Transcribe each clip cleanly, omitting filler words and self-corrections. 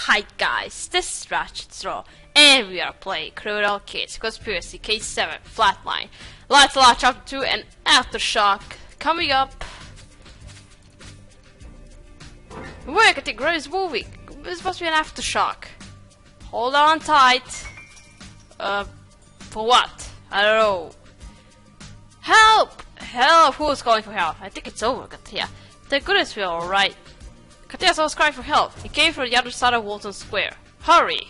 Hi guys, this is Ratchet Straw, and we are playing Criminal Case Conspiracy Case 7 Flatline. Lights Lot Chapter 2 and Aftershock coming up. Wait, I think Grace movie. This must be an Aftershock. Hold on tight. For what? I don't know. Help! Help! Who's calling for help? I think it's over, Katia. Thank goodness we're alright. Katia was crying for help. He came from the other side of Walton Square. Hurry!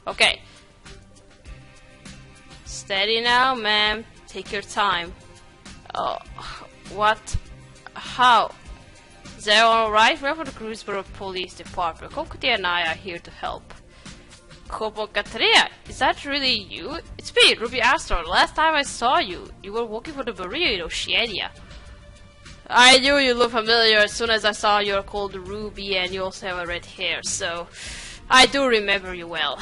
Okay. Steady now, ma'am. Take your time. Oh, what? How? Is everyone alright? We're from the Greensboro Police Department. Katia and I are here to help. Kobo Katria, is that really you? It's me, Ruby Astor. Last time I saw you, you were working for the Bureau in Oceania. I knew you looked familiar as soon as I saw you're called Ruby and you also have a red hair, so I do remember you well.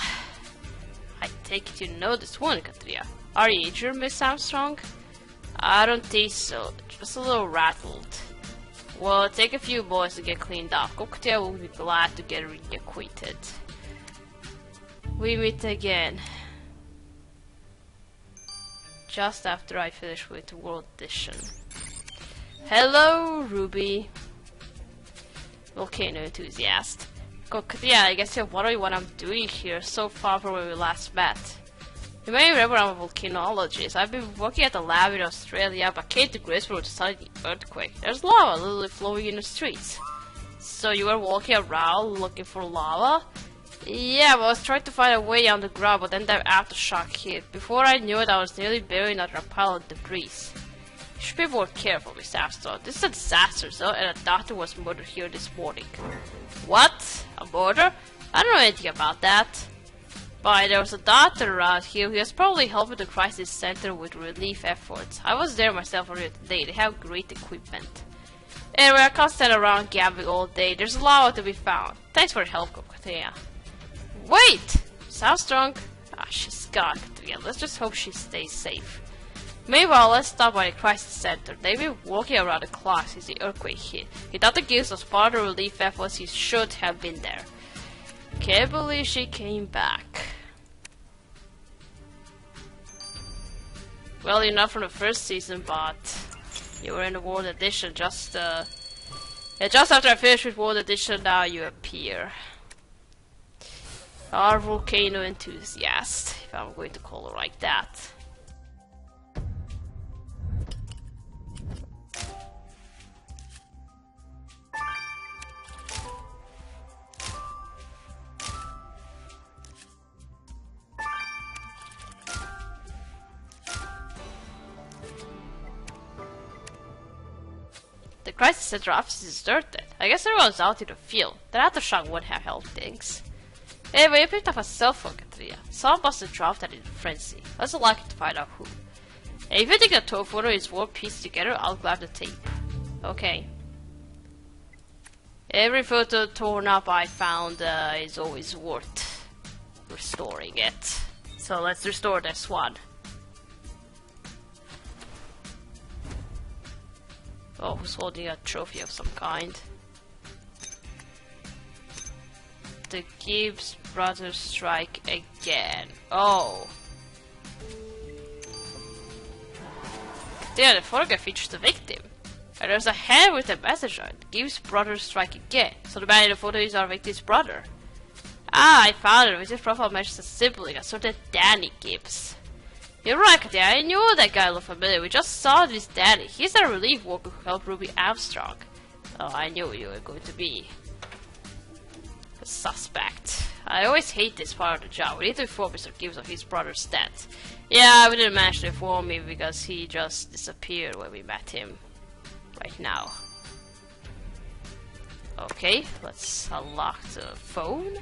I take it you know this one, Katria. Are you injured, Miss Armstrong? I don't think so, just a little rattled. Well, take a few boys to get cleaned up. Katria will be glad to get reacquainted. We meet again. Just after I finish with World Edition. Hello, Ruby. Volcano enthusiast. Yeah, I guess you're wondering what I'm doing here so far from where we last met. You may remember I'm a volcanologist. I've been working at the lab in Australia, but came to Greensboro to study the earthquake. There's lava literally flowing in the streets. So you were walking around looking for lava? Yeah, well, I was trying to find a way underground, but then the aftershock hit. Before I knew it, I was nearly buried under a pile of debris. You should be more careful, Miss Armstrong. This is a disaster, sir, and a doctor was murdered here this morning. What? A murder? I don't know anything about that. But there was a doctor around here who was probably helping the crisis center with relief efforts. I was there myself earlier today. They have great equipment. Anyway, I can't stand around gambling all day. There's a lot to be found. Thanks for your help, Kokotea. Wait! Sounds strong. Ah, she's gone. Yeah, let's just hope she stays safe. Meanwhile, let's stop by the crisis center. They've been walking around the clock since the earthquake hit. If Dr. Gibbs was part of the relief efforts, he should have been there. Can't believe she came back. Well, you're not from the first season, but you were in the World Edition just after I finished with World Edition, now you appear. Our volcano enthusiast, if I'm going to call her like that. The crisis center office is deserted. I guess everyone's out in the field. The aftershock would have helped things. Anyway, I picked up a cell phone, Katria. Someone must have dropped that in a frenzy. Let's look to find out who. And if you think the tow photo is worth pieced together, I'll grab the tape. Okay. Every photo torn up I found is always worth restoring it. So let's restore this one. Oh, who's holding a trophy of some kind? The Gibbs brothers strike again. Oh. There, the photograph features the victim. And there's a hand with a message on it. Gibbs brothers strike again. So the man in the photo is our victim's brother. Ah, I found it. With his profile mentions a sibling, a certain Danny Gibbs. You're right, Katia. I knew that guy looked familiar. We just saw this Danny. He's a relief worker who helped Ruby Armstrong. Oh, I knew you were going to be a suspect. I always hate this part of the job. We need to inform Mr. Gibbs of his brother's death. Yeah, we didn't manage to inform him because he just disappeared when we met him. Right now. Okay, let's unlock the phone.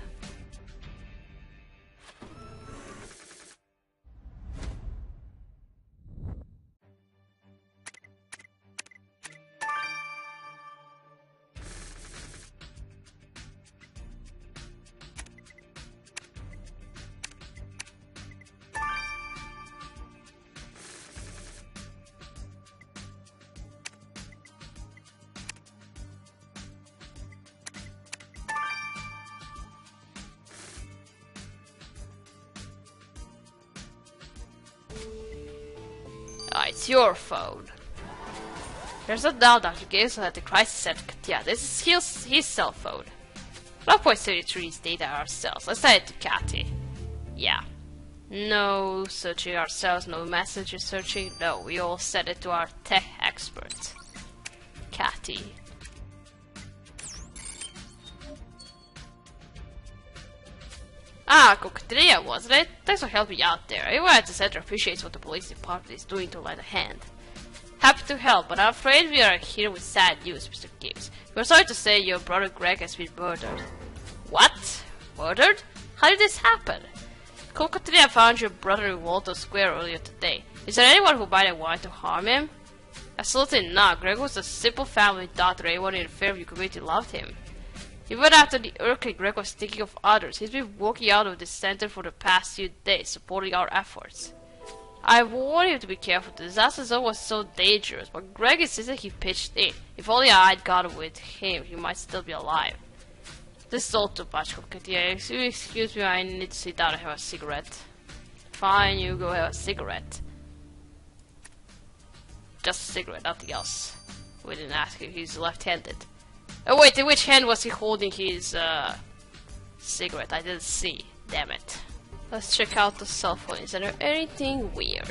It's your phone. There's no doubt Dr. Gibson had the crisis certificate. Yeah, this is his cell phone. 1.33's data ourselves. Let's send it to Cathy. Yeah. No searching ourselves, no messages searching. No, we all send it to our tech expert, Cathy. Ah, Coquetria, wasn't it? Thanks for helping out there. Everyone at the center appreciates what the police department is doing to lend a hand. Happy to help, but I'm afraid we are here with sad news, Mr. Gibbs. We're sorry to say your brother Greg has been murdered. What? Murdered? How did this happen? Coquetria found your brother in Walton Square earlier today. Is there anyone who might have wanted to harm him? Absolutely not. Greg was a simple family doctor. Everyone in the Fairview community loved him. Even after the earthquake, Greg was thinking of others. He's been walking out of the center for the past few days, supporting our efforts. I warned him to be careful. The disaster zone was so dangerous, but Greg insisted he pitched in. If only I'd gone with him, he might still be alive. This is all too much, Coquetilla. Excuse me, I need to sit down and have a cigarette. Fine, you go have a cigarette. Just a cigarette, nothing else. We didn't ask if he's left-handed. Oh wait, in which hand was he holding his cigarette? I didn't see. Damn it. Let's check out the cell phone. Is there anything weird?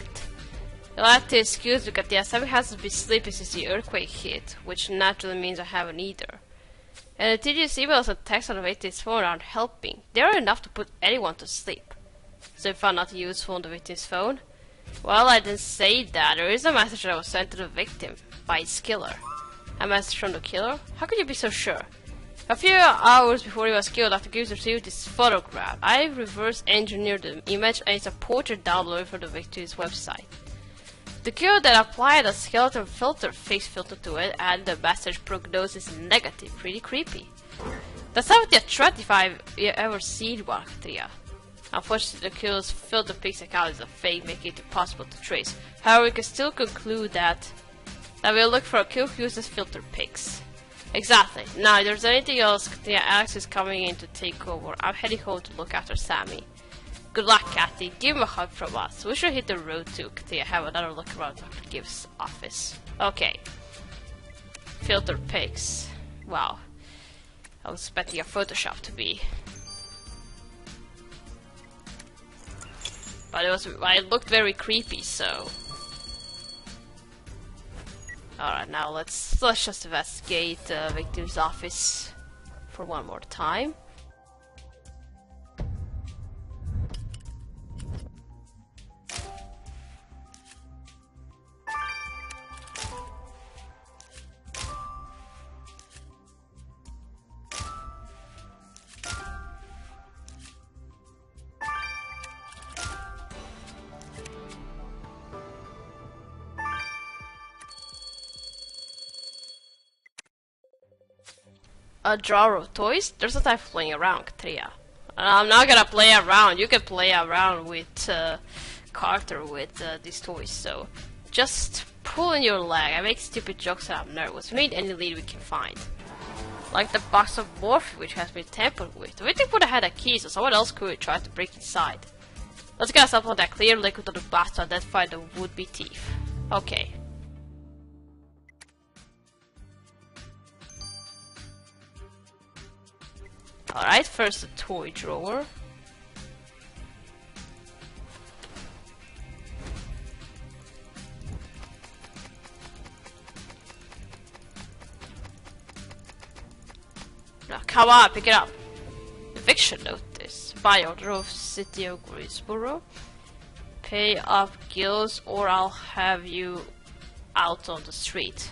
You'll have to excuse me, Katia. Sammy hasn't been sleeping since the earthquake hit, which naturally means I haven't either. And the tedious emails and texts on the victim's phone aren't helping. They are enough to put anyone to sleep. So you found nothing useful on the victim's phone? Well, I didn't say that. There is a message that was sent to the victim by his killer. A message from the killer? How could you be so sure? A few hours before he was killed, Dr. Gibbs received this photograph. I reverse engineered the image and it's a portrait downloaded from the victim's website. The killer then applied a skeleton filter, face filter to it, and the message prognosis negative. Pretty creepy. That's not a threat if I've ever seen one, Katia. Unfortunately, the killer's filter pics account is a fake, making it impossible to trace. However, we can still conclude that we'll look for a kill who uses filter pics. Exactly. Now, if there's anything else, Katia, Alex is coming in to take over. I'm heading home to look after Sammy. Good luck, Cathy. Give him a hug from us. We should hit the road too, Katia. Have another look around Dr. Gibbs' office. Okay. Filter pics. Wow. I was expecting a Photoshop to be. But it looked very creepy, so. Alright, now let's just investigate the victim's office for one more time. A drawer of toys? There's a time for playing around, Katria. I'm not gonna play around. You can play around with Carter with these toys, so just pull in your leg. I make stupid jokes and I'm nervous. We need any lead we can find. Like the box of morphine which has been tampered with. The victim would have had a key, so someone else could try to break inside. Let's get something that clear liquid on the box to identify the would-be thief. Okay. Alright, first the toy drawer. Now, come on, pick it up. Eviction notice. By order of City of Greensboro. Pay up gills or I'll have you out on the street.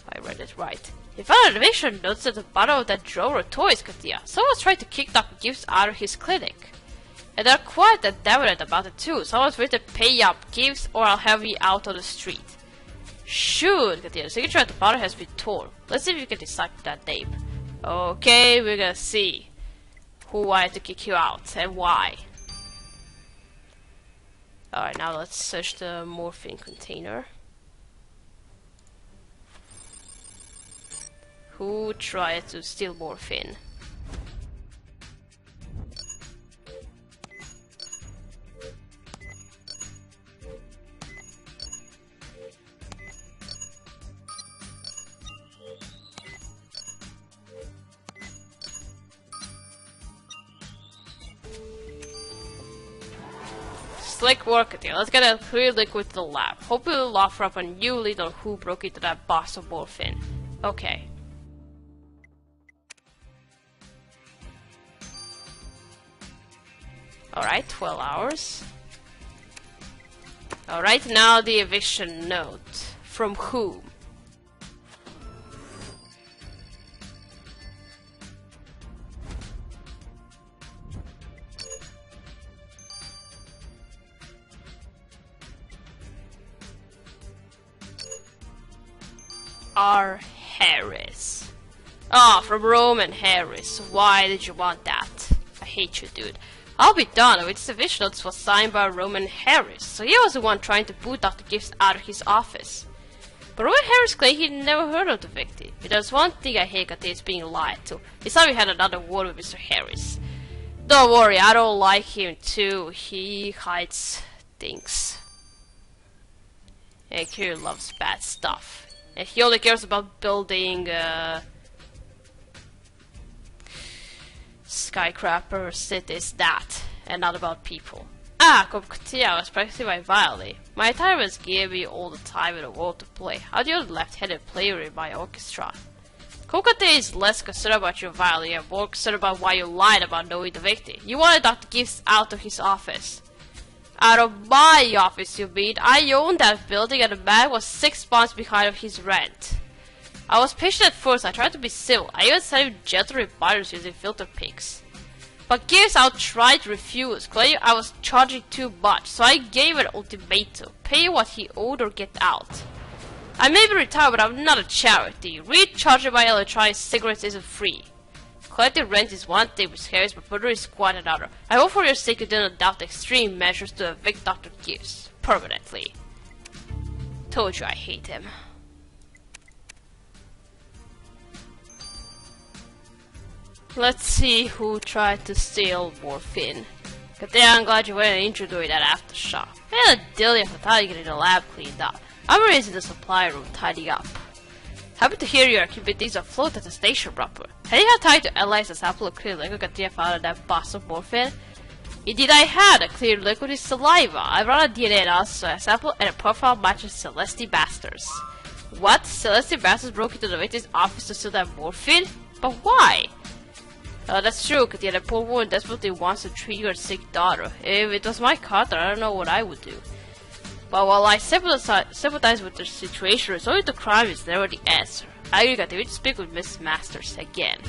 I read it right. He found an eviction notice at the bottom of that drawer of toys, Katia. Someone's trying to kick Dr. Gibbs out of his clinic. And they're quite adamant about it too. Someone's written pay up Gibbs or I'll have you out on the street. Shoot, Katia. The signature at the bottom has been torn. Let's see if you can decipher that name. Okay, we're gonna see who wanted to kick you out and why. Alright, now let's search the morphine container. Who tried to steal morphine? slick work at you. Let's get a clear liquid to the lab. Hope you'll offer up a new lead on who broke into that box of morphine. Okay. Alright, 12 hours. Alright, now the eviction note. From whom? R. Harris. Ah, from Roman Harris. Why did you want that? I hate you, dude. I'll be done with this eviction notice was signed by Roman Harris, so he was the one trying to boot Dr. Gibbs out of his office. But Roman Harris claimed he'd never heard of the victim. If there's one thing I hate that is being lied to, it's how we had another word with Mr. Harris. Don't worry, I don't like him too. He hides things. And he loves bad stuff. And he only cares about building skyscraper cities, that, and not about people. Ah, Kopkatia was practicing my violin. My tyrants gave me all the time in the world to play. How do you left-handed player in my orchestra? Kopkatia is less concerned about your violin and more concerned about why you lied about knowing the victim. You wanted Dr. Gibbs out of his office. Out of my office, you mean? I own that building and the man was 6 months behind of his rent. I was patient at first, I tried to be civil. I even sent him gentle reminders using filter pics. But Gibbs outright refused, claiming I was charging too much, so I gave an ultimatum. Pay what he owed or get out. I may be retired, but I'm not a charity. Recharging my electronic cigarettes isn't free. Collecting rent is one thing with Harris, but murder is quite another. I hope for your sake you didn't adopt extreme measures to evict Dr. Gibbs. Permanently. Told you I hate him. Let's see who tried to steal morphine. Katea, I'm glad you went and injured during that aftershock. I had a dilly of the time getting the lab cleaned up. I'm raising the supply room tidying up. Happy to hear you are keeping things afloat at the station, proper. Had you had time to analyze a sample of clear liquid Katea found in that box of morphine? Indeed I had. A clear liquid is saliva. I ran a DNA analysis sample and a profile matches Celeste Bastards. What? Celeste Bastards broke into the victim's office to steal that morphine? But why? That's true, Katia. The poor woman desperately wants to treat her sick daughter. If it was my daughter, I don't know what I would do. But while I sympathize with the situation, resorting to crime is never the answer. I agree that we need to speak with Miss Masters again.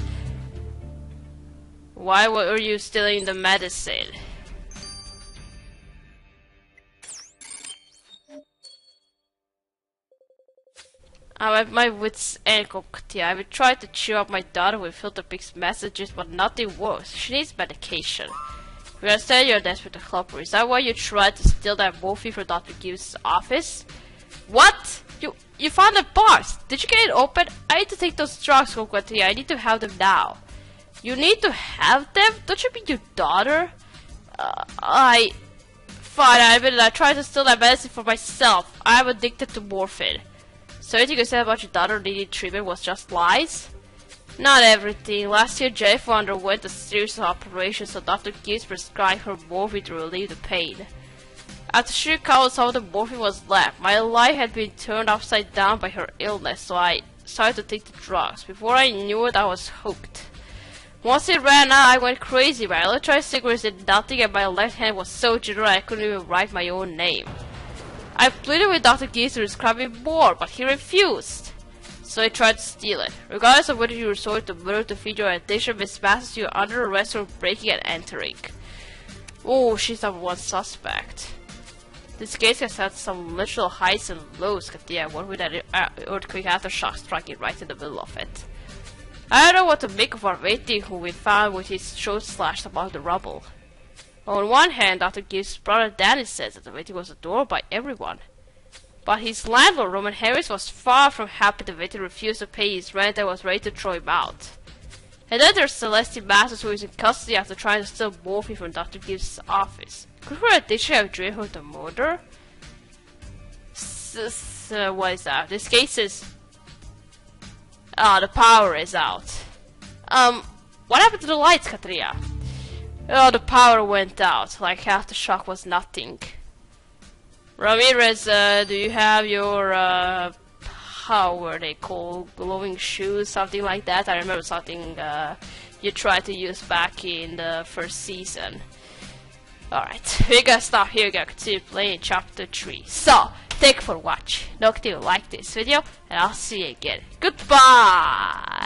Why were you stealing the medicine? I'm at my wits' end, Katia. I've been trying to cheer up my daughter with filter pics messages, but nothing works. She needs medication. We understand you're desperate to help her. Is that why you tried to steal that morphine from Dr. Gibbs' office? What? You found a box! Did you get it open? I need to take those drugs, Katia. I need to have them now. You need to have them? Don't you mean your daughter? Fine, I admit it. I tried to steal that medicine for myself. I'm addicted to morphine. So everything you said about your daughter needing treatment was just lies? Not everything. Last year, Jennifer underwent a series of operations, so Dr. Gibbs prescribed her morphine to relieve the pain. After she recovered, some of the morphine was left. My life had been turned upside down by her illness, so I started to take the drugs. Before I knew it, I was hooked. Once it ran out, I went crazy. My electronic cigarettes did nothing, and my left hand was so jittery I couldn't even write my own name. I pleaded with Dr. Gibbs to prescribe me more, but he refused. So I tried to steal it. Regardless of whether you resorted to murder to feed your addiction, Miss Masters, you are under arrest for breaking and entering. Oh, she's number one suspect. This case has had some literal highs and lows, Katia. One with that earthquake aftershock striking right in the middle of it. I don't know what to make of our victim who we found with his throat slashed above the rubble. On one hand, Dr. Gibbs' brother Danny says that the victim was adored by everyone. But his landlord, Roman Harris, was far from happy the victim refused to pay his rent and was ready to throw him out. And then there's Celeste Masters, who is in custody after trying to steal morphine from Dr. Gibbs' office. Could her addiction have driven her to murder? What is that? This case is... the power is out. What happened to the lights, Katria? Oh, the power went out, like aftershock was nothing. Ramirez, do you have your, how were they called? Glowing shoes, something like that? I remember something you tried to use back in the first season. Alright, we're gonna stop here, we're gonna continue playing chapter 3. So, thank you for watching. Don't forget to like this video, and I'll see you again. Goodbye!